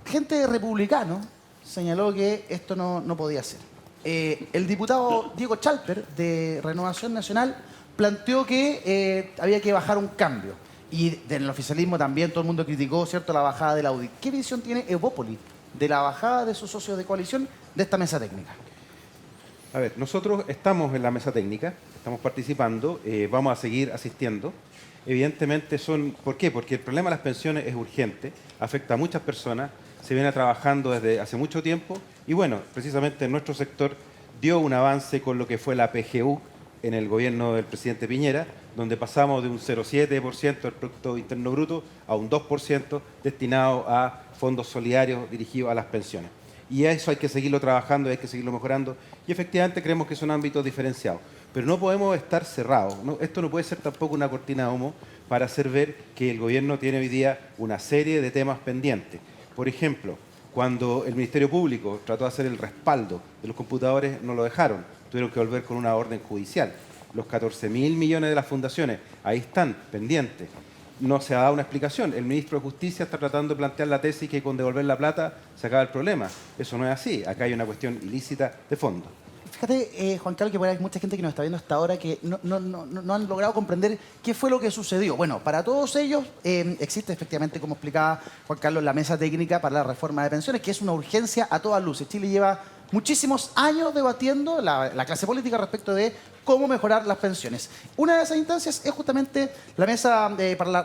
gente republicano señaló que esto no podía ser. El diputado Diego Chalper, de Renovación Nacional, planteó que había que bajar un cambio. Y del oficialismo también todo el mundo criticó, ¿cierto?, la bajada de la UDI. ¿Qué visión tiene Evópoli de la bajada de sus socios de coalición de esta mesa técnica? A ver, nosotros estamos en la mesa técnica, estamos participando, vamos a seguir asistiendo. Evidentemente ¿por qué? Porque el problema de las pensiones es urgente, afecta a muchas personas, se viene trabajando desde hace mucho tiempo y bueno, precisamente nuestro sector dio un avance con lo que fue la PGU en el gobierno del presidente Piñera, donde pasamos de un 0,7% del Producto Interno Bruto a un 2% destinado a fondos solidarios dirigidos a las pensiones. Y eso hay que seguirlo trabajando, hay que seguirlo mejorando y efectivamente creemos que son ámbitos diferenciados. Pero no podemos estar cerrados, ¿no? Esto no puede ser tampoco una cortina de humo para hacer ver que el gobierno tiene hoy día una serie de temas pendientes. Por ejemplo, cuando el Ministerio Público trató de hacer el respaldo de los computadores, no lo dejaron, tuvieron que volver con una orden judicial. Los 14.000 millones de las fundaciones, ahí están, pendientes. No se ha dado una explicación. El ministro de Justicia está tratando de plantear la tesis que con devolver la plata se acaba el problema. Eso no es así. Acá hay una cuestión ilícita de fondo. Fíjate, Juan Carlos, que hay mucha gente que nos está viendo hasta ahora que no han logrado comprender qué fue lo que sucedió. Bueno, para todos ellos existe efectivamente, como explicaba Juan Carlos, la mesa técnica para la reforma de pensiones, que es una urgencia a todas luces. Chile lleva muchísimos años debatiendo la clase política respecto de cómo mejorar las pensiones. Una de esas instancias es justamente la mesa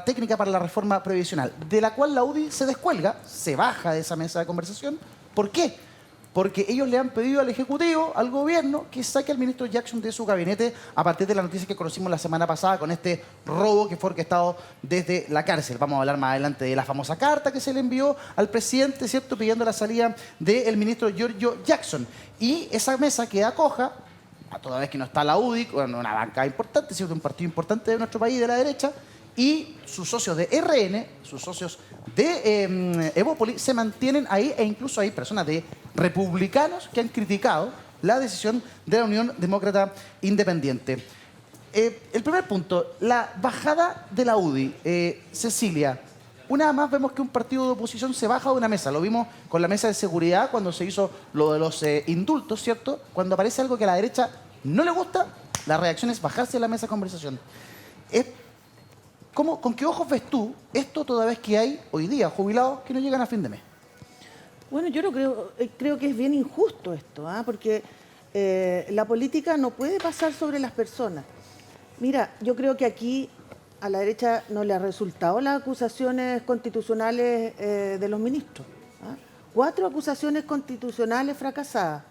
técnica para la reforma previsional, de la cual la UDI se descuelga, se baja de esa mesa de conversación. ¿Por qué? Porque ellos le han pedido al Ejecutivo, al Gobierno, que saque al ministro Jackson de su gabinete a partir de la noticia que conocimos la semana pasada con este robo que fue orquestado desde la cárcel. Vamos a hablar más adelante de la famosa carta que se le envió al presidente, ¿cierto?, pidiendo la salida del ministro Giorgio Jackson. Y esa mesa queda coja, a toda vez que no está la UDI, una banca importante, ¿cierto?, un partido importante de nuestro país, de la derecha, y sus socios de RN, sus socios de Evópoli, se mantienen ahí, e incluso hay personas de republicanos que han criticado la decisión de la Unión Demócrata Independiente. El primer punto, la bajada de la UDI. Cecilia, una vez más vemos que un partido de oposición se baja de una mesa. Lo vimos con la mesa de seguridad cuando se hizo lo de los indultos, ¿cierto? Cuando aparece algo que a la derecha no le gusta, la reacción es bajarse de la mesa de conversación. ¿Con qué ojos ves tú esto toda vez que hay hoy día jubilados que no llegan a fin de mes? Bueno, yo creo que es bien injusto esto, porque la política no puede pasar sobre las personas. Mira, yo creo que aquí a la derecha no le ha resultado las acusaciones constitucionales de los ministros. 4 acusaciones constitucionales fracasadas.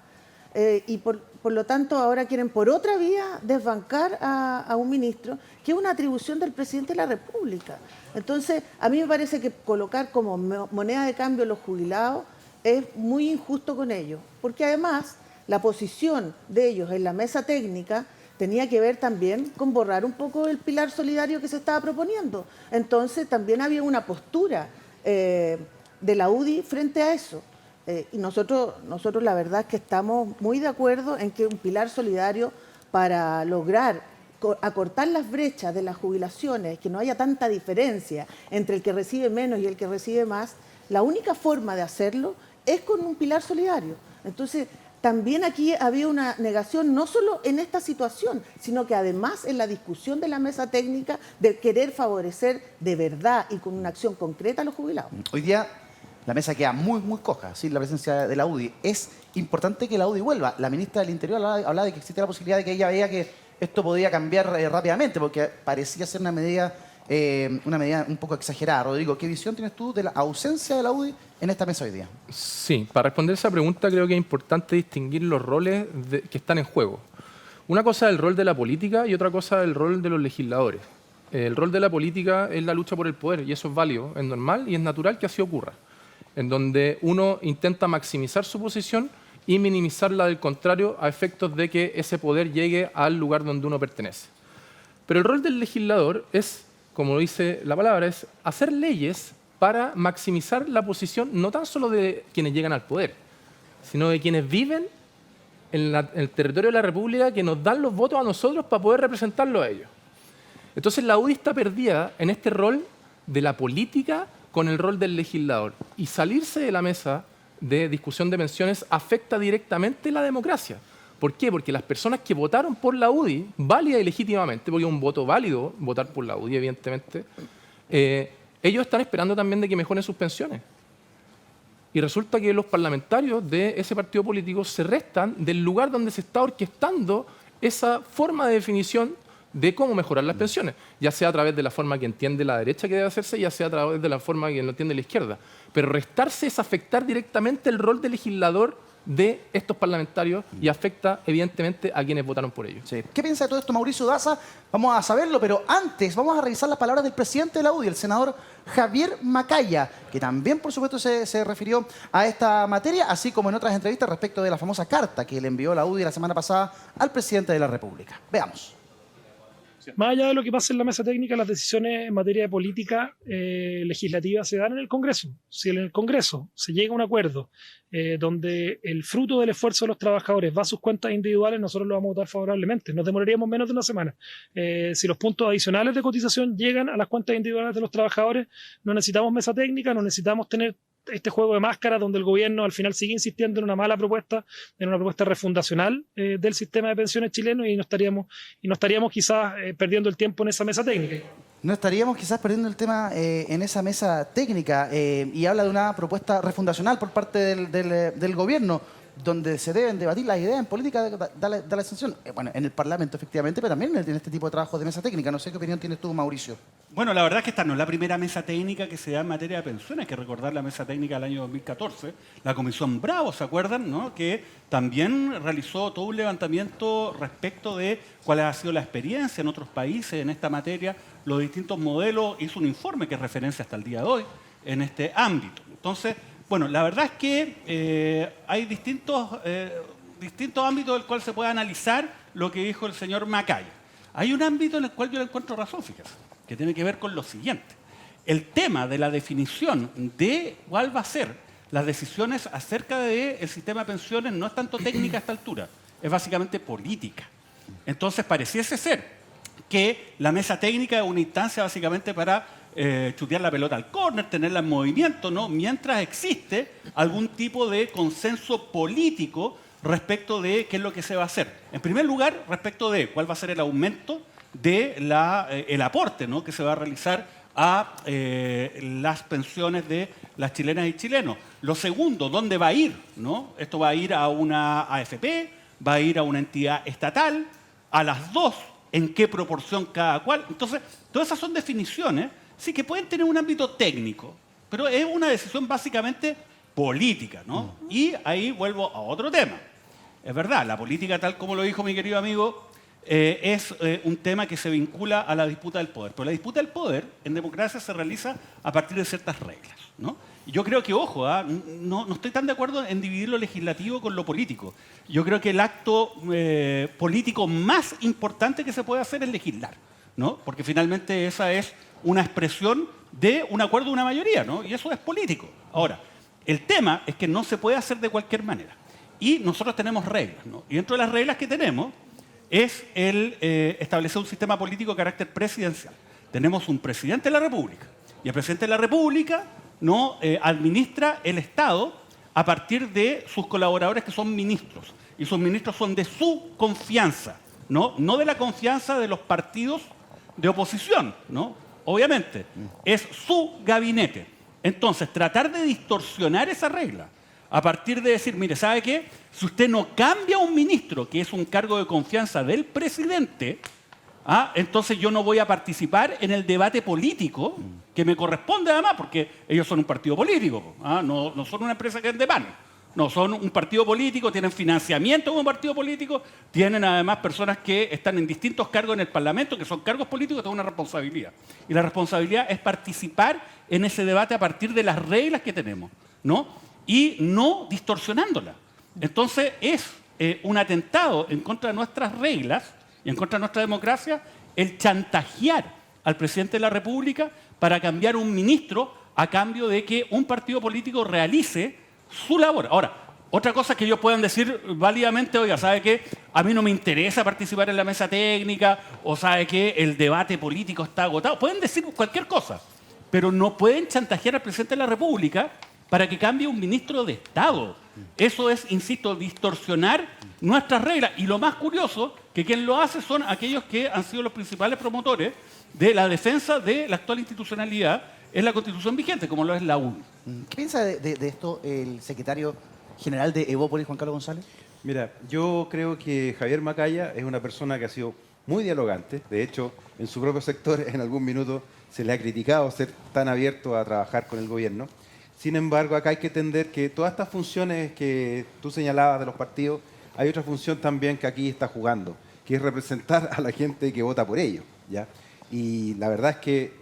Y por lo tanto ahora quieren por otra vía desbancar a un ministro, que es una atribución del presidente de la República. Entonces, a mí me parece que colocar como moneda de cambio a los jubilados es muy injusto con ellos, porque además la posición de ellos en la mesa técnica tenía que ver también con borrar un poco el pilar solidario que se estaba proponiendo. Entonces, también había una postura de la UDI frente a eso. Y nosotros la verdad es que estamos muy de acuerdo en que un pilar solidario para lograr acortar las brechas de las jubilaciones, que no haya tanta diferencia entre el que recibe menos y el que recibe más, la única forma de hacerlo es con un pilar solidario. Entonces, también aquí había una negación, no solo en esta situación, sino que además en la discusión de la mesa técnica de querer favorecer de verdad y con una acción concreta a los jubilados. Hoy día la mesa queda muy coja, sin la presencia de la UDI. Es importante que la UDI vuelva. La ministra del Interior hablaba de que existía la posibilidad de que ella veía que esto podía cambiar rápidamente, porque parecía ser una medida un poco exagerada. Rodrigo, ¿qué visión tienes tú de la ausencia de la UDI en esta mesa hoy día? Sí, para responder esa pregunta creo que es importante distinguir los roles que están en juego. Una cosa es el rol de la política y otra cosa es el rol de los legisladores. El rol de la política es la lucha por el poder y eso es válido, es normal y es natural que así ocurra, en donde uno intenta maximizar su posición y minimizar la del contrario a efectos de que ese poder llegue al lugar donde uno pertenece. Pero el rol del legislador es, como dice la palabra, es hacer leyes para maximizar la posición no tan solo de quienes llegan al poder, sino de quienes viven en el territorio de la República, que nos dan los votos a nosotros para poder representarlos a ellos. Entonces la UDI está perdida en este rol de la política con el rol del legislador. Y salirse de la mesa de discusión de pensiones afecta directamente la democracia. ¿Por qué? Porque las personas que votaron por la UDI, válida y legítimamente, porque es un voto válido votar por la UDI, evidentemente, ellos están esperando también de que mejoren sus pensiones. Y resulta que los parlamentarios de ese partido político se restan del lugar donde se está orquestando esa forma de definición de cómo mejorar las pensiones, ya sea a través de la forma que entiende la derecha que debe hacerse, ya sea a través de la forma que lo entiende la izquierda. Pero restarse es afectar directamente el rol de legislador de estos parlamentarios y afecta evidentemente a quienes votaron por ellos. Sí. ¿Qué piensa de todo esto Mauricio Daza? Vamos a saberlo, pero antes vamos a revisar las palabras del presidente de la UDI, el senador Javier Macaya, que también, por supuesto, se refirió a esta materia, así como en otras entrevistas respecto de la famosa carta que le envió la UDI la semana pasada al presidente de la República. Veamos. Más allá de lo que pasa en la mesa técnica, las decisiones en materia de política legislativa se dan en el Congreso. Si en el Congreso se llega a un acuerdo donde el fruto del esfuerzo de los trabajadores va a sus cuentas individuales, nosotros lo vamos a votar favorablemente. Nos demoraríamos menos de una semana. Si los puntos adicionales de cotización llegan a las cuentas individuales de los trabajadores, no necesitamos mesa técnica, no necesitamos tener este juego de máscaras donde el gobierno al final sigue insistiendo en una mala propuesta, en una propuesta refundacional del sistema de pensiones chileno y no estaríamos quizás perdiendo el tiempo en esa mesa técnica. No estaríamos quizás perdiendo el tema en esa mesa técnica y habla de una propuesta refundacional por parte del gobierno, donde se deben debatir las ideas en política, da la sensación, bueno, en el Parlamento efectivamente, pero también en este tipo de trabajos de mesa técnica. No sé qué opinión tienes tú, Mauricio. Bueno, la verdad es que esta no es la primera mesa técnica que se da en materia de pensiones. Hay que recordar la mesa técnica del año 2014, la Comisión Bravo, ¿se acuerdan? ¿No? Que también realizó todo un levantamiento respecto de cuál ha sido la experiencia en otros países en esta materia, los distintos modelos, hizo un informe que es referencia hasta el día de hoy en este ámbito. Entonces, bueno, la verdad es que hay distintos ámbitos del cual se puede analizar lo que dijo el señor Macaya. Hay un ámbito en el cual yo le encuentro razón, fíjese, que tiene que ver con lo siguiente. El tema de la definición de cuál va a ser las decisiones acerca del sistema de pensiones no es tanto técnica a esta altura, es básicamente política. Entonces pareciese ser que la mesa técnica es una instancia básicamente para chutear la pelota al córner, tenerla en movimiento, ¿no? Mientras existe algún tipo de consenso político respecto de qué es lo que se va a hacer. En primer lugar, respecto de cuál va a ser el aumento de el aporte, ¿no?, que se va a realizar a las pensiones de las chilenas y chilenos. Lo segundo, ¿dónde va a ir? ¿No? Esto va a ir a una AFP, va a ir a una entidad estatal, a las dos, en qué proporción cada cual. Entonces, todas esas son definiciones, sí, que pueden tener un ámbito técnico, pero es una decisión básicamente política, ¿no? Y ahí vuelvo a otro tema. Es verdad, la política, tal como lo dijo mi querido amigo, es un tema que se vincula a la disputa del poder. Pero la disputa del poder en democracia se realiza a partir de ciertas reglas, ¿no? Y yo creo que, ojo, no estoy tan de acuerdo en dividir lo legislativo con lo político. Yo creo que el acto político más importante que se puede hacer es legislar, ¿no? Porque finalmente esa es una expresión de un acuerdo de una mayoría, ¿no? Y eso es político. Ahora, el tema es que no se puede hacer de cualquier manera. Y nosotros tenemos reglas, ¿no? Y dentro de las reglas que tenemos es el establecer un sistema político de carácter presidencial. Tenemos un presidente de la República y el presidente de la República no administra el Estado a partir de sus colaboradores que son ministros. Y sus ministros son de su confianza, ¿no? No de la confianza de los partidos de oposición, ¿no? Obviamente, es su gabinete. Entonces, tratar de distorsionar esa regla a partir de decir, mire, ¿sabe qué? Si usted no cambia a un ministro, que es un cargo de confianza del presidente, entonces yo no voy a participar en el debate político que me corresponde además, porque ellos son un partido político, no son una empresa que vende pan. No, son un partido político, tienen financiamiento como partido político, tienen además personas que están en distintos cargos en el Parlamento, que son cargos políticos, tienen una responsabilidad. Y la responsabilidad es participar en ese debate a partir de las reglas que tenemos, ¿no? Y no distorsionándolas. Entonces es un atentado en contra de nuestras reglas y en contra de nuestra democracia el chantajear al presidente de la República para cambiar un ministro a cambio de que un partido político realice su labor. Ahora, otra cosa que ellos puedan decir válidamente, oiga, ¿sabe qué? A mí no me interesa participar en la mesa técnica, o ¿sabe qué? El debate político está agotado. Pueden decir cualquier cosa, pero no pueden chantajear al presidente de la República para que cambie un ministro de Estado. Eso es, insisto, distorsionar nuestras reglas. Y lo más curioso, que quien lo hace son aquellos que han sido los principales promotores de la defensa de la actual institucionalidad en la Constitución vigente, como lo es la UDI. ¿Qué piensa de esto el secretario general de Evópolis, Juan Carlos González? Mira, yo creo que Javier Macaya es una persona que ha sido muy dialogante. De hecho, en su propio sector en algún minuto se le ha criticado ser tan abierto a trabajar con el gobierno. Sin embargo, acá hay que entender que todas estas funciones que tú señalabas de los partidos, hay otra función también que aquí está jugando, que es representar a la gente que vota por ellos, ¿ya? Y la verdad es que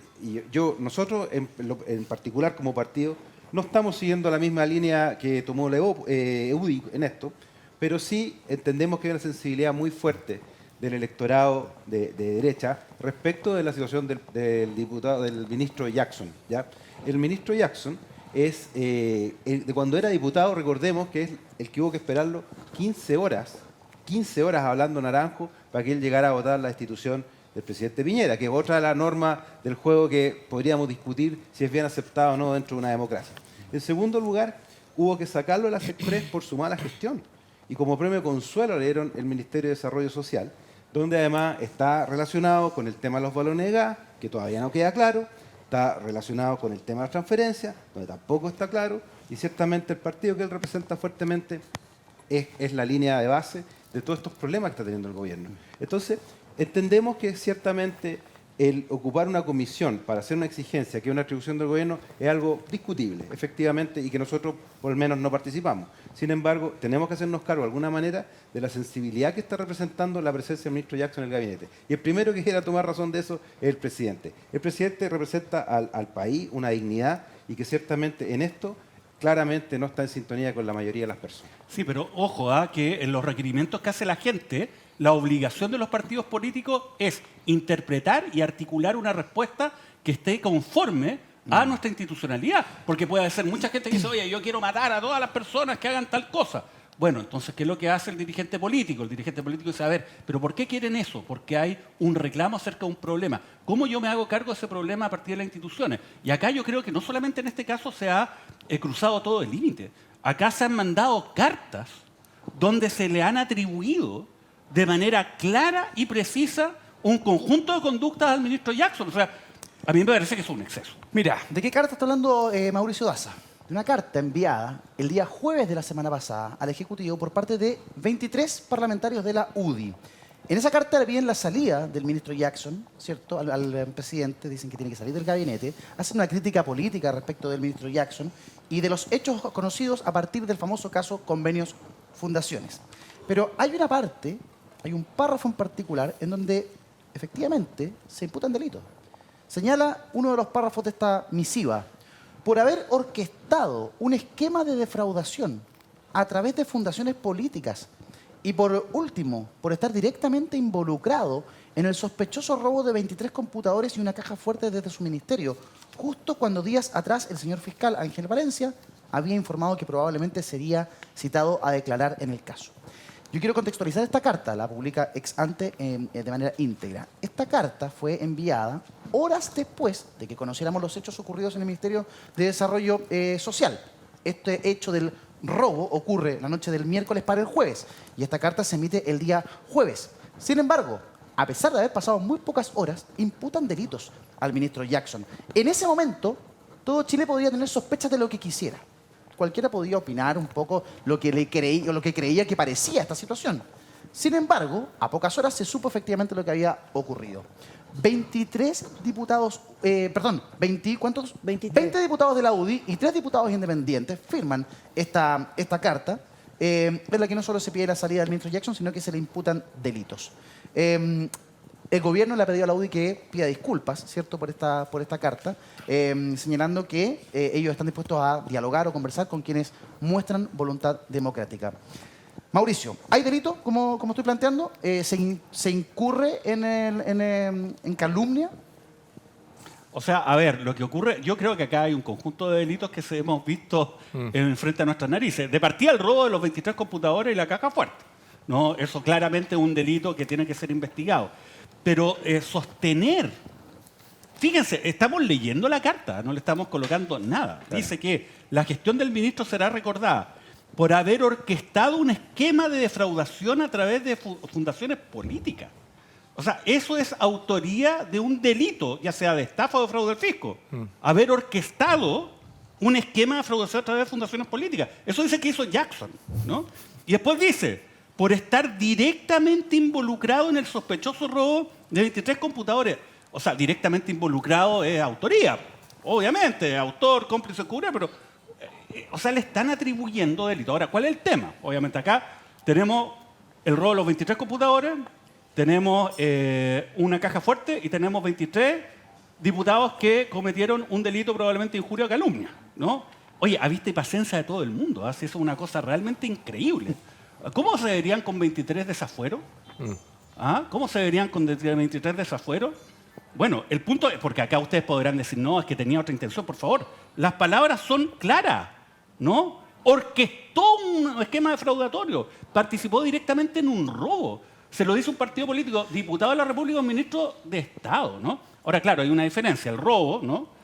nosotros en particular como partido no estamos siguiendo la misma línea que tomó la UDI en esto, pero sí entendemos que hay una sensibilidad muy fuerte del electorado de derecha respecto de la situación del ministro Jackson, ¿ya? El ministro Jackson es, de cuando era diputado, recordemos que es el que hubo que esperarlo 15 horas hablando naranjo para que él llegara a votar la destitución del presidente Piñera, que es otra de las normas del juego que podríamos discutir si es bien aceptado o no dentro de una democracia. En segundo lugar, hubo que sacarlo de las Express por su mala gestión. Y como premio consuelo le dieron el Ministerio de Desarrollo Social, donde además está relacionado con el tema de los balones de gas, que todavía no queda claro, está relacionado con el tema de la transferencia, donde tampoco está claro, y ciertamente el partido que él representa fuertemente es la línea de base de todos estos problemas que está teniendo el gobierno. Entonces, entendemos que ciertamente el ocupar una comisión para hacer una exigencia, que es una atribución del gobierno, es algo discutible, efectivamente, y que nosotros por lo menos no participamos. Sin embargo, tenemos que hacernos cargo de alguna manera de la sensibilidad que está representando la presencia del ministro Jackson en el gabinete. Y el primero que quiera tomar razón de eso es el presidente. El presidente representa al país una dignidad y que ciertamente en esto claramente no está en sintonía con la mayoría de las personas. Sí, pero ojo, que en los requerimientos que hace la gente, la obligación de los partidos políticos es interpretar y articular una respuesta que esté conforme a nuestra institucionalidad. Porque puede ser mucha gente que dice, oye, yo quiero matar a todas las personas que hagan tal cosa. Bueno, entonces, ¿qué es lo que hace el dirigente político? El dirigente político dice, a ver, ¿pero por qué quieren eso? Porque hay un reclamo acerca de un problema. ¿Cómo yo me hago cargo de ese problema a partir de las instituciones? Y acá yo creo que no solamente en este caso se ha cruzado todo el límite. Acá se han mandado cartas donde se le han atribuido de manera clara y precisa un conjunto de conductas al ministro Jackson. O sea, a mí me parece que es un exceso. Mira, ¿de qué carta está hablando Mauricio Daza? De una carta enviada el día jueves de la semana pasada al Ejecutivo por parte de 23 parlamentarios de la UDI. En esa carta le piden la salida del ministro Jackson, ¿cierto? Al presidente, dicen que tiene que salir del gabinete, hacen una crítica política respecto del ministro Jackson y de los hechos conocidos a partir del famoso caso Convenios Fundaciones. Pero hay una parte, hay un párrafo en particular en donde efectivamente se imputan delitos. Señala uno de los párrafos de esta misiva: por haber orquestado un esquema de defraudación a través de fundaciones políticas y por último, por estar directamente involucrado en el sospechoso robo de 23 computadores y una caja fuerte desde su ministerio, justo cuando días atrás el señor fiscal Ángel Valencia había informado que probablemente sería citado a declarar en el caso. Yo quiero contextualizar esta carta, la publica ex ante de manera íntegra. Esta carta fue enviada horas después de que conociéramos los hechos ocurridos en el Ministerio de Desarrollo Social. Este hecho del robo ocurre la noche del miércoles para el jueves y esta carta se emite el día jueves. Sin embargo, a pesar de haber pasado muy pocas horas, imputan delitos al ministro Jackson. En ese momento, todo Chile podía tener sospechas de lo que quisiera. Cualquiera podía opinar un poco lo que creía que parecía esta situación. Sin embargo, a pocas horas se supo efectivamente lo que había ocurrido. 23 diputados, ¿cuántos? 20 diputados de la UDI y 3 diputados independientes firman esta carta, en la que no solo se pide la salida del ministro Jackson, sino que se le imputan delitos. El gobierno le ha pedido a la UDI que pida disculpas, ¿cierto?, por esta carta, señalando que ellos están dispuestos a dialogar o conversar con quienes muestran voluntad democrática. Mauricio, ¿hay delito, como estoy planteando? ¿Se incurre en calumnia? O sea, a ver, lo que ocurre, yo creo que acá hay un conjunto de delitos que hemos visto frente a nuestras narices. De partida, el robo de los 23 computadores y la caja fuerte. ¿No? Eso claramente es un delito que tiene que ser investigado. Pero sostener fíjense, estamos leyendo la carta, no le estamos colocando nada. Dice que la gestión del ministro será recordada por haber orquestado un esquema de defraudación a través de fundaciones políticas. O sea, eso es autoría de un delito, ya sea de estafa o de fraude al fisco. Haber orquestado un esquema de defraudación a través de fundaciones políticas. Eso dice que hizo Jackson, ¿no? Y después dice, por estar directamente involucrado en el sospechoso robo de 23 computadores. O sea, directamente involucrado es autoría, obviamente, autor, cómplice, cura, pero, o sea, le están atribuyendo delito. Ahora, ¿cuál es el tema? Obviamente acá tenemos el robo de los 23 computadores, tenemos una caja fuerte y tenemos 23 diputados que cometieron un delito probablemente de injuria o calumnia, ¿no? Oye, a vista y paciencia de todo el mundo, ¿ah? Si eso es una cosa realmente increíble. ¿Cómo se verían con 23 desafueros? ¿Ah? ¿Cómo se verían con 23 desafueros? Bueno, el punto es, porque acá ustedes podrán decir, no, es que tenía otra intención, por favor. Las palabras son claras, ¿no? Orquestó un esquema defraudatorio, participó directamente en un robo. Se lo dice un partido político, diputado de la República, un ministro de Estado, ¿no? Ahora, claro, hay una diferencia. El robo, ¿no?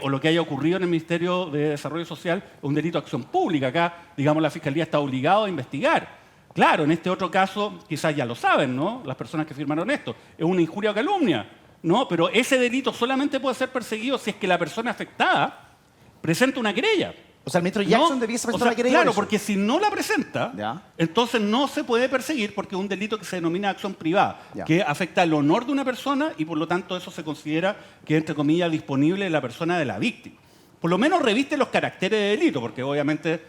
O lo que haya ocurrido en el Ministerio de Desarrollo Social es un delito de acción pública. Acá, digamos, la Fiscalía está obligada a investigar. Claro, en este otro caso, quizás ya lo saben, ¿no? Las personas que firmaron esto. Es una injuria o calumnia, ¿no? Pero ese delito solamente puede ser perseguido si es que la persona afectada presenta una querella. O sea, el ministro Jackson ¿No? debiese O presentar sea, la querella. claro, por eso. porque si no la presenta, Ya. entonces no se puede perseguir porque es un delito que se denomina acción privada, Ya. que afecta al honor de una persona y por lo tanto eso se considera que es, entre comillas, disponible de la persona de la víctima. Por lo menos reviste los caracteres de delito, porque obviamente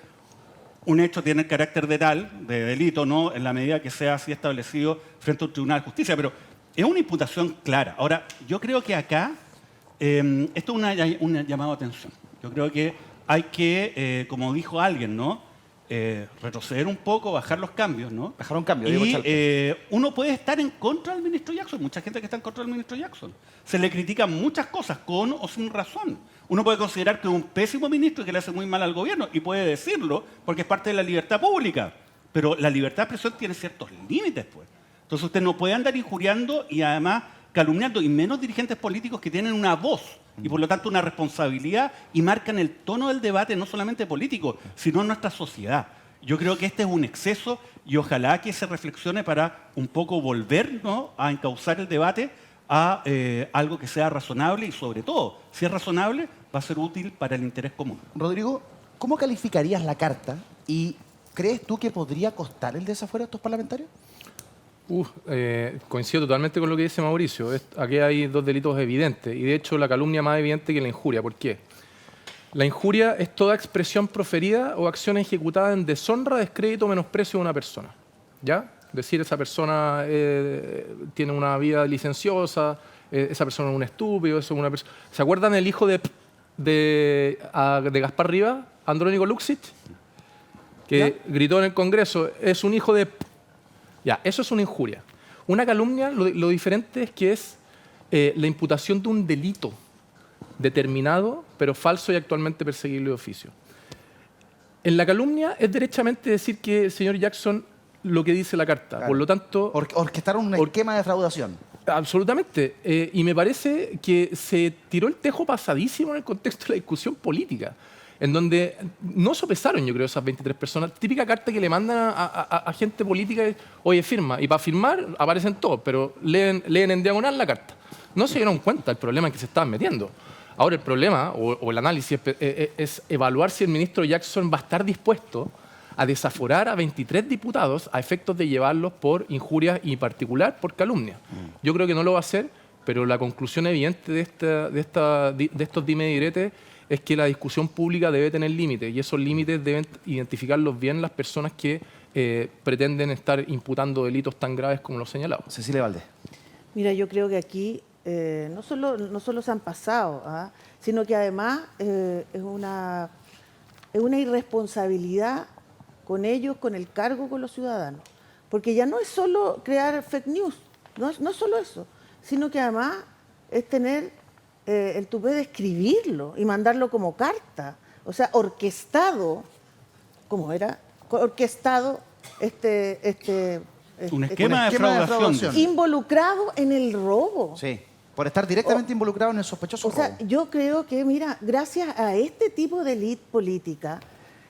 un hecho tiene el carácter de tal, de delito, ¿no? En la medida que sea así establecido frente a un tribunal de justicia, pero es una imputación clara. Ahora, yo creo que acá esto es un llamado a atención. Yo creo que hay que, como dijo alguien, ¿no? Retroceder un poco, bajar los cambios, ¿no? Bajar un cambio, Diego Y Chalpe. uno puede estar en contra del ministro Jackson. Mucha gente que está en contra del ministro Jackson. Se le critican muchas cosas, con o sin razón. Uno puede considerar que es un pésimo ministro y que le hace muy mal al gobierno, y puede decirlo porque es parte de la libertad pública. Pero la libertad de expresión tiene ciertos límites, pues. Entonces usted no puede andar injuriando y además calumniando, y menos dirigentes políticos que tienen una voz y por lo tanto una responsabilidad y marcan el tono del debate no solamente político, sino en nuestra sociedad. Yo creo que este es un exceso y ojalá que se reflexione para un poco volver, ¿no?, a encauzar el debate a algo que sea razonable y sobre todo, si es razonable, va a ser útil para el interés común. Rodrigo, ¿cómo calificarías la carta y crees tú que podría costar el desafuero a estos parlamentarios? Coincido totalmente con lo que dice Mauricio. Aquí hay dos delitos evidentes y de hecho la calumnia más evidente que la injuria. ¿Por qué? La injuria es toda expresión proferida o acción ejecutada en deshonra, descrédito o menosprecio de una persona. ¿Ya? Decir esa persona tiene una vida licenciosa, esa persona es un estúpido, eso es una persona... ¿Se acuerdan el hijo de Gaspar Rivas, Andrónico Luxich? Que gritó en el Congreso, es un hijo de... Ya, eso es una injuria. Una calumnia, lo diferente es que es la imputación de un delito determinado, pero falso y actualmente perseguible de oficio. En la calumnia es derechamente decir que el señor Jackson lo que dice la carta. Claro. Por lo tanto... Orquestaron un esquema de defraudación. Absolutamente. Y me parece que se tiró el tejo pasadísimo en el contexto de la discusión política, en donde no sopesaron, yo creo, esas 23 personas. Típica carta que le mandan a gente política, oye, firma. Y para firmar aparecen todos, pero leen en diagonal la carta. No se dieron cuenta del problema en que se estaban metiendo. Ahora el problema, o el análisis, es evaluar si el ministro Jackson va a estar dispuesto a desaforar a 23 diputados a efectos de llevarlos por injurias y en particular por calumnia. Yo creo que no lo va a hacer, pero la conclusión evidente de estos dime y diretes es que la discusión pública debe tener límites y esos límites deben identificarlos bien las personas que pretenden estar imputando delitos tan graves como los señalados. Cecilia Valdés. Mira, yo creo que aquí no solo se han pasado, sino que además es una irresponsabilidad con ellos, con el cargo, con los ciudadanos. Porque ya no es solo crear fake news, no es solo eso, sino que además es tener el tupé de escribirlo y mandarlo como carta. O sea, orquestado, ¿cómo era? Orquestado Un esquema de defraudación. involucrado en el robo. Sí. Por estar directamente involucrado en el sospechoso O sea, robo. yo creo que, mira, gracias a este tipo de élite política,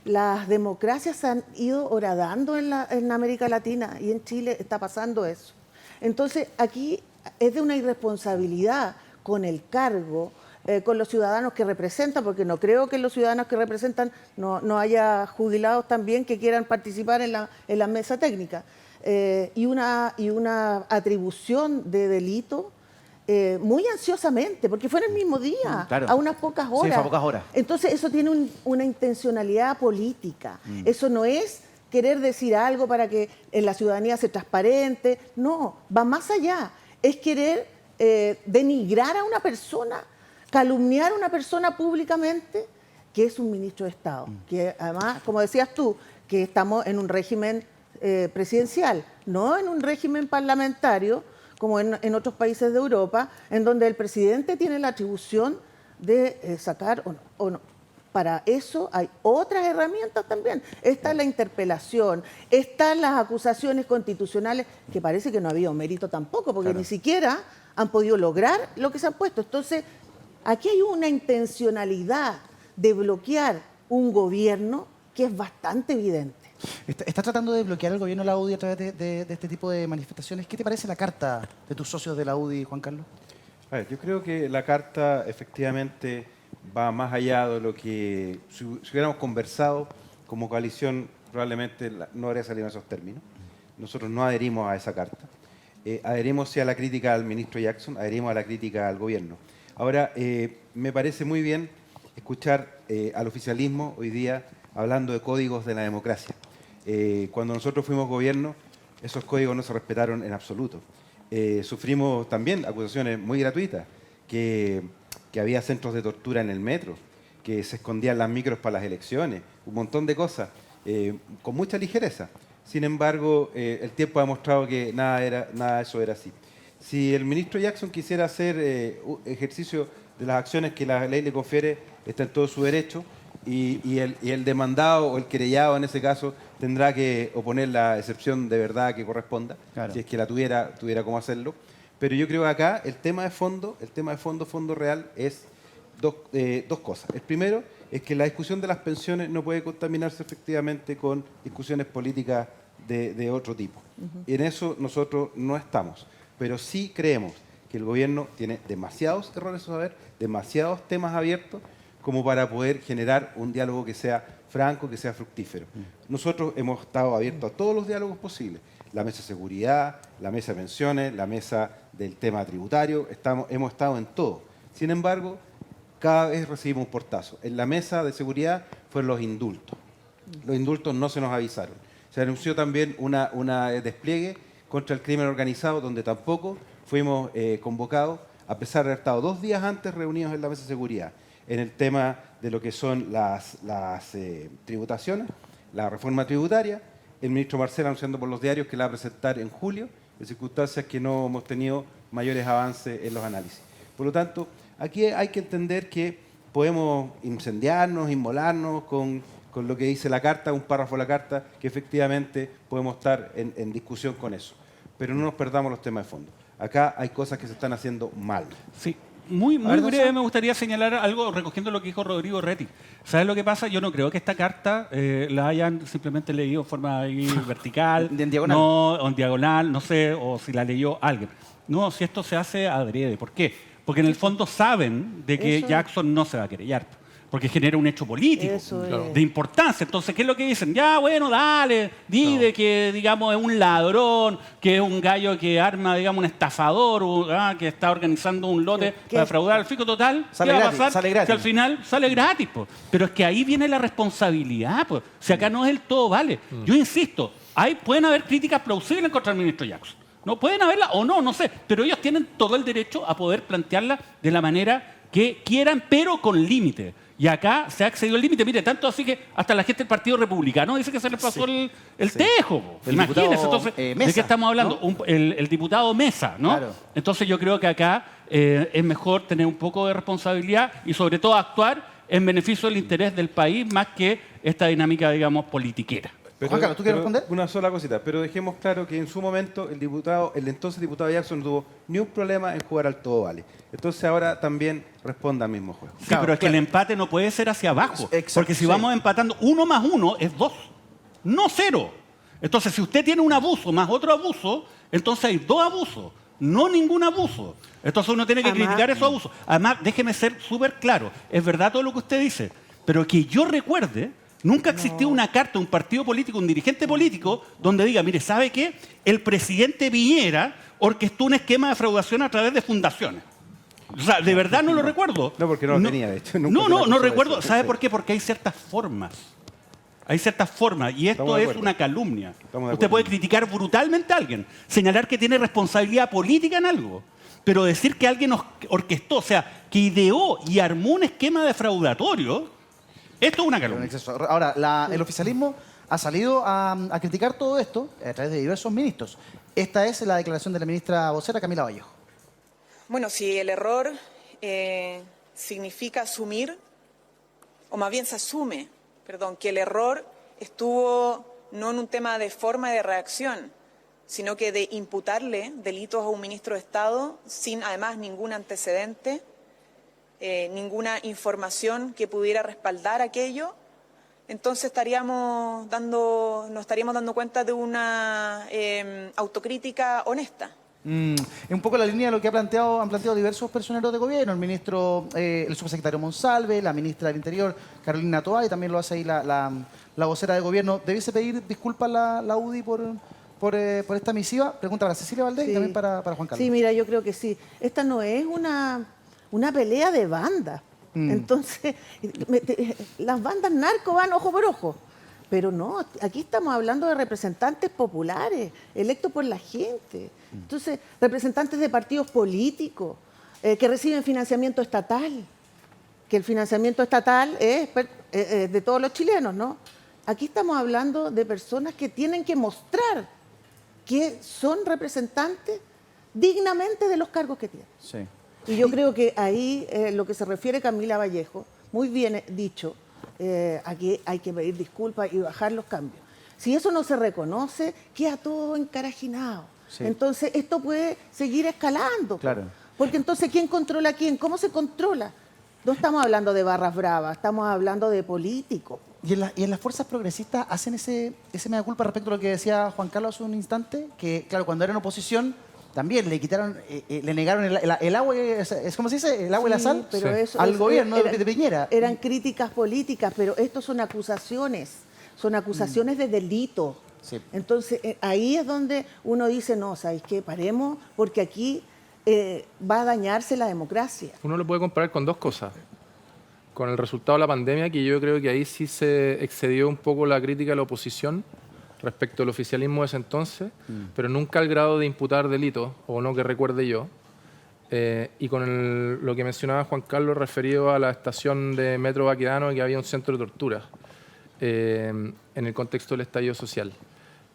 las democracias se han ido horadando en América Latina y en Chile está pasando eso. Entonces, aquí es de una irresponsabilidad con el cargo, con los ciudadanos que representan, porque no creo que los ciudadanos que representan no haya jubilados también que quieran participar en la mesa técnica. Y una atribución de delito muy ansiosamente, porque fue en el mismo día, Claro. a unas pocas horas. Sí, fue a pocas horas. Entonces eso tiene una intencionalidad política. Eso no es querer decir algo para que en la ciudadanía sea transparente. No, va más allá. Es querer denigrar a una persona, calumniar a una persona públicamente, que es un ministro de Estado. Que además, como decías tú, que estamos en un régimen presidencial, no en un régimen parlamentario, como en otros países de Europa, en donde el presidente tiene la atribución de sacar o no. Para eso hay otras herramientas también. Está la interpelación, están las acusaciones constitucionales, que parece que no ha habido mérito tampoco, porque ni siquiera han podido lograr lo que se han puesto. Entonces, aquí hay una intencionalidad de bloquear un gobierno que es bastante evidente. ¿Está tratando de bloquear el gobierno de la UDI a través de este tipo de manifestaciones? ¿Qué te parece la carta de tus socios de la UDI, Juan Carlos? A ver, yo creo que la carta efectivamente va más allá de lo que si hubiéramos conversado como coalición probablemente no habría salido en esos términos. Nosotros no adherimos a esa carta. Adherimos sí a la crítica al ministro Jackson, adherimos a la crítica al gobierno. Ahora, me parece muy bien escuchar al oficialismo hoy día hablando de códigos de la democracia. Cuando nosotros fuimos gobierno, esos códigos no se respetaron en absoluto. Sufrimos también acusaciones muy gratuitas, que había centros de tortura en el metro, que se escondían las micros para las elecciones, un montón de cosas, con mucha ligereza. Sin embargo, el tiempo ha demostrado que nada de eso era así. Si el ministro Jackson quisiera hacer ejercicio de las acciones que la ley le confiere, está en todo su derecho, y el demandado o el querellado en ese caso tendrá que oponer la excepción de verdad que corresponda, Claro. si es que la tuviera cómo hacerlo. Pero yo creo que acá el tema de fondo real es dos cosas. El primero es que la discusión de las pensiones no puede contaminarse efectivamente con discusiones políticas de otro tipo. Y en eso nosotros no estamos. Pero sí creemos que el gobierno tiene demasiados errores a saber, demasiados temas abiertos como para poder generar un diálogo que sea franco, que sea fructífero. Nosotros hemos estado abiertos a todos los diálogos posibles. La mesa de seguridad, la mesa de pensiones, la mesa del tema tributario, hemos estado en todo. Sin embargo, cada vez recibimos un portazo. En la mesa de seguridad fueron los indultos. Los indultos no se nos avisaron. Se anunció también una despliegue contra el crimen organizado, donde tampoco fuimos convocados, a pesar de haber estado 2 días antes reunidos en la mesa de seguridad, en el tema de lo que son las tributaciones, la reforma tributaria. El ministro Marcel anunciando por los diarios que la va a presentar en julio, en circunstancias que no hemos tenido mayores avances en los análisis. Por lo tanto, aquí hay que entender que podemos incendiarnos, inmolarnos con lo que dice la carta, un párrafo de la carta, que efectivamente podemos estar en discusión con eso. Pero no nos perdamos los temas de fondo. Acá hay cosas que se están haciendo mal. Sí. Muy ver, breve Gonzalo. me gustaría señalar algo recogiendo lo que dijo Rodrigo Retti. ¿Sabes lo que pasa? Yo no creo que esta carta la hayan simplemente leído en forma ahí vertical. En diagonal. No, o en diagonal, no sé, o si la leyó alguien. No, si esto se hace adrede. ¿Por qué? Porque en el fondo saben de que Eso- Jackson no se va a querellar. Porque genera un hecho político Eso Claro. de importancia. Entonces, ¿qué es lo que dicen? Ya, bueno, dale, di de que, digamos, es un ladrón, que es un gallo que arma, digamos, un estafador, que está organizando un lote ¿Qué? para defraudar al fisco total. Sale ¿Qué va a gratis, pasar? sale gratis. Que al final sale gratis, po. Pero es que ahí viene la responsabilidad, pues. Si acá no es el todo vale. Yo insisto, pueden haber críticas plausibles contra el ministro Jackson. No pueden haberla o no sé. Pero ellos tienen todo el derecho a poder plantearla de la manera que quieran, pero con límite. Y acá se ha excedido el límite. Mire, tanto así que hasta la gente del Partido Republicano dice que se le pasó el tejo. Po. El Imagínense, diputado, entonces, ¿de Mesa, qué estamos hablando? ¿no? El diputado Mesa, ¿no? Claro. Entonces yo creo que acá es mejor tener un poco de responsabilidad y sobre todo actuar en beneficio del interés del país más que esta dinámica, digamos, politiquera. Juan Carlos, ¿tú quieres responder? Una sola cosita, pero dejemos claro que en su momento el entonces diputado Jackson no tuvo ni un problema en jugar al todo vale. Entonces ahora también responda al mismo juego. Sí, pero es que el empate no puede ser hacia abajo. Exacto, Porque si sí. vamos empatando 1 más 1 es 2, no 0. Entonces, si usted tiene un abuso más otro abuso, entonces hay 2 abusos, no ningún abuso. Entonces uno tiene que Además- criticar esos abusos. Además, déjeme ser súper claro, es verdad todo lo que usted dice, pero que yo recuerde, nunca existió una carta, un partido político, un dirigente político, donde diga, mire, ¿sabe qué? El presidente Piñera orquestó un esquema de defraudación a través de fundaciones. O sea, de verdad no lo recuerdo. No, porque no lo tenía, de hecho. Nunca No, se le no acusó de recuerdo. eso. ¿Sabe Sí. por qué? Porque hay ciertas formas. Hay ciertas formas y esto Estamos de es acuerdo. una calumnia. Estamos de Usted acuerdo. puede criticar brutalmente a alguien, señalar que tiene responsabilidad política en algo, pero decir que alguien orquestó, o sea, que ideó y armó un esquema defraudatorio, esto es una Un calumnia. exceso. Ahora, el oficialismo ha salido a criticar todo esto a través de diversos ministros. Esta es la declaración de la ministra vocera Camila Vallejo. Bueno, si el error significa asumir, o más bien se asume, perdón, que el error estuvo no en un tema de forma de reacción, sino que de imputarle delitos a un ministro de Estado sin además ningún antecedente, ninguna información que pudiera respaldar aquello, entonces nos estaríamos dando cuenta de una autocrítica honesta. Es un poco la línea de lo que han planteado diversos personeros de gobierno, el ministro, el subsecretario Monsalve, la ministra del Interior, Carolina Toá, y también lo hace ahí la vocera de gobierno. ¿Debiese pedir disculpas la UDI por esta misiva? Pregunta para Cecilia Valdés y también para Juan Carlos. Sí, mira, yo creo que sí. Esta no es una pelea de bandas. Entonces, las bandas narco van ojo por ojo. Pero no, aquí estamos hablando de representantes populares, electos por la gente. Entonces, representantes de partidos políticos que reciben financiamiento estatal, que el financiamiento estatal es de todos los chilenos, ¿no? Aquí estamos hablando de personas que tienen que mostrar que son representantes dignamente de los cargos que tienen. Sí. Y yo creo que ahí lo que se refiere Camila Vallejo, muy bien dicho, aquí hay que pedir disculpas y bajar los cambios. Si eso no se reconoce, queda todo encarajinado. Sí. Entonces esto puede seguir escalando. Claro. Porque entonces, ¿quién controla a quién? ¿Cómo se controla? No estamos hablando de barras bravas, estamos hablando de políticos. ¿Y en las fuerzas progresistas hacen ese mea culpa respecto a lo que decía Juan Carlos hace un instante? Que, claro, cuando eran oposición también le quitaron, le negaron el agua, ¿cómo se dice? El agua y la Sí, sal pero Sí. eso, al gobierno de Piñera. Eran críticas políticas, pero estos son acusaciones de delito. Sí. Entonces, ahí es donde uno dice, no, ¿sabéis qué? Paremos, porque aquí va a dañarse la democracia. Uno lo puede comparar con dos cosas. Con el resultado de la pandemia, que yo creo que ahí sí se excedió un poco la crítica de la oposición respecto al oficialismo de ese entonces, pero nunca al grado de imputar delitos, o no que recuerde yo. Y con lo que mencionaba Juan Carlos referido a la estación de Metro Baquedano, que había un centro de tortura en el contexto del estallido social.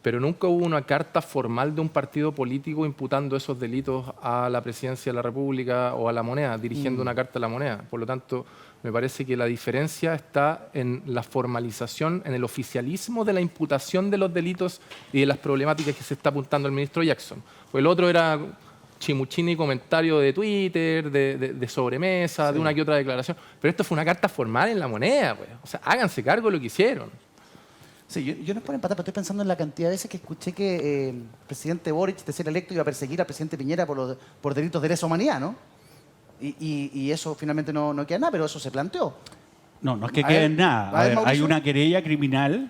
Pero nunca hubo una carta formal de un partido político imputando esos delitos a la presidencia de la República o a la moneda, dirigiendo una carta a la moneda. Por lo tanto, me parece que la diferencia está en la formalización, en el oficialismo de la imputación de los delitos y de las problemáticas que se está apuntando el ministro Jackson. Pues el otro era chimuchini comentario de Twitter, de sobremesa, de una que otra declaración. Pero esto fue una carta formal en la moneda, pues. O sea, háganse cargo de lo que hicieron. Sí, yo no es por empatar, pero estoy pensando en la cantidad de veces que escuché que el presidente Boric, de ser electo, iba a perseguir al presidente Piñera por delitos de lesa humanidad, ¿no? Y eso finalmente no queda nada, pero eso se planteó. No es que A quede ver, en nada. a ver, A ver, hay Mauricio. una querella criminal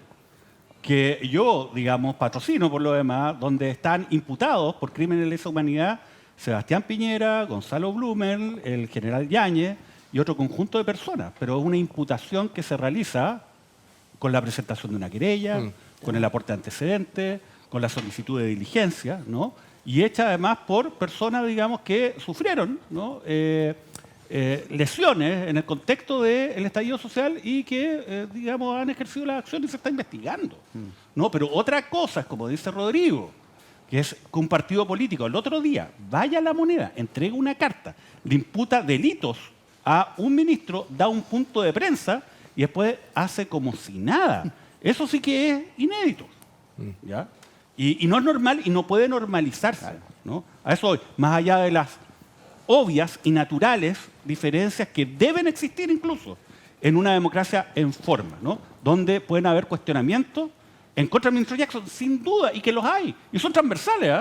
que yo, digamos, patrocino por lo demás, donde están imputados por crímenes de lesa humanidad Sebastián Piñera, Gonzalo Blumel, el general Yáñez y otro conjunto de personas. Pero es una imputación que se realiza con la presentación de una querella, con el aporte de antecedentes, con la solicitud de diligencia, ¿no? Y hecha además por personas, digamos, que sufrieron, ¿no? Lesiones en el contexto del estallido social y que, digamos, han ejercido la acción y se está investigando, ¿no? Pero otra cosa es, como dice Rodrigo, que es que un partido político el otro día vaya a La Moneda, entrega una carta, le imputa delitos a un ministro, da un punto de prensa y después hace como si nada. Eso sí que es inédito. ¿Ya? Y no es normal y no puede normalizarse. ¿No? A eso voy. Más allá de las obvias y naturales diferencias que deben existir incluso en una democracia en forma, ¿no? Donde pueden haber cuestionamientos en contra del ministro Jackson, sin duda, y que los hay. Y son transversales.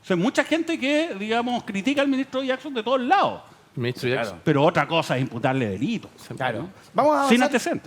O sea, mucha gente que, digamos, critica al ministro Jackson de todos lados. Ministro Jackson. Pero otra cosa es imputarle delitos. Claro. ¿no? Vamos a Sin avanzar. antecedentes.